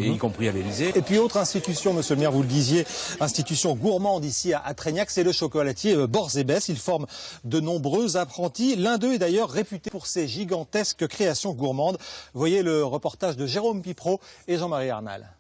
y compris à l'Élysée. Et puis autre institution, monsieur le maire, vous le disiez, institution gourmande ici à Trégnac, c'est le chocolatier Borzébès. Il forme de nombreux apprentis. L'un d'eux est d'ailleurs réputé pour ses gigantesques créations gourmandes. Voyez le reportage de Jérôme Pipreau et Jean-Marie Arnal.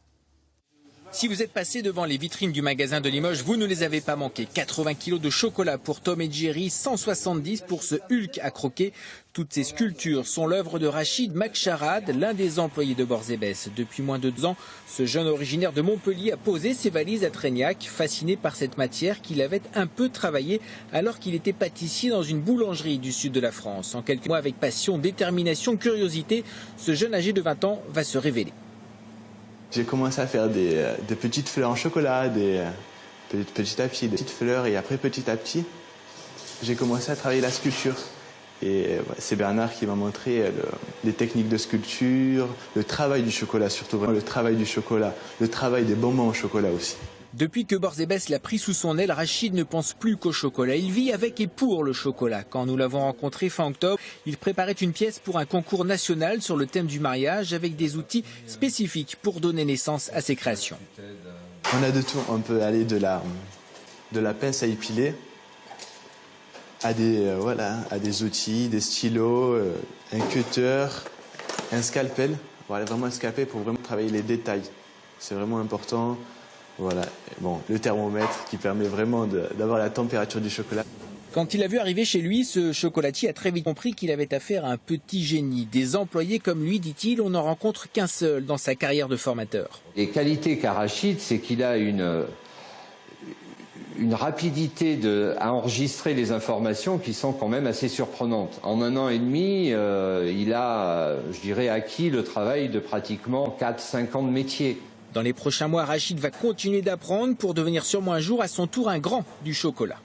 Si vous êtes passé devant les vitrines du magasin de Limoges, vous ne les avez pas manqués. 80 kilos de chocolat pour Tom et Jerry, 170 pour ce Hulk à croquer. Toutes ces sculptures sont l'œuvre de Rachid Makcharad, l'un des employés de Borzébès. Depuis moins de 2 ans, ce jeune originaire de Montpellier a posé ses valises à Trégnac, fasciné par cette matière qu'il avait un peu travaillée alors qu'il était pâtissier dans une boulangerie du sud de la France. En quelques mois, avec passion, détermination, curiosité, ce jeune âgé de 20 ans va se révéler. J'ai commencé à faire des petites fleurs en chocolat, petit à petit, des petites fleurs, et après petit à petit, j'ai commencé à travailler la sculpture. Et c'est Bernard qui m'a montré les techniques de sculpture, le travail du chocolat, surtout vraiment le travail du chocolat, le travail des bonbons au chocolat aussi. Depuis que Borzébès l'a pris sous son aile, Rachid ne pense plus qu'au chocolat. Il vit avec et pour le chocolat. Quand nous l'avons rencontré fin octobre, il préparait une pièce pour un concours national sur le thème du mariage avec des outils spécifiques pour donner naissance à ses créations. On a de tout. On peut aller de la pince à épiler à des outils, des stylos, un cutter, un scalpel. Voilà, vraiment un scalpel pour vraiment travailler les détails. C'est vraiment important. Voilà, bon, le thermomètre qui permet vraiment d'avoir la température du chocolat. Quand il a vu arriver chez lui, ce chocolatier a très vite compris qu'il avait affaire à un petit génie. Des employés comme lui, dit-il, on n'en rencontre qu'un seul dans sa carrière de formateur. Les qualités qu'a Rachid, c'est qu'il a une rapidité à enregistrer les informations qui sont quand même assez surprenantes. En 1 an et demi, il a, je dirais, acquis le travail de pratiquement 4-5 ans de métier. Dans les prochains mois, Rachid va continuer d'apprendre pour devenir sûrement un jour à son tour un grand du chocolat.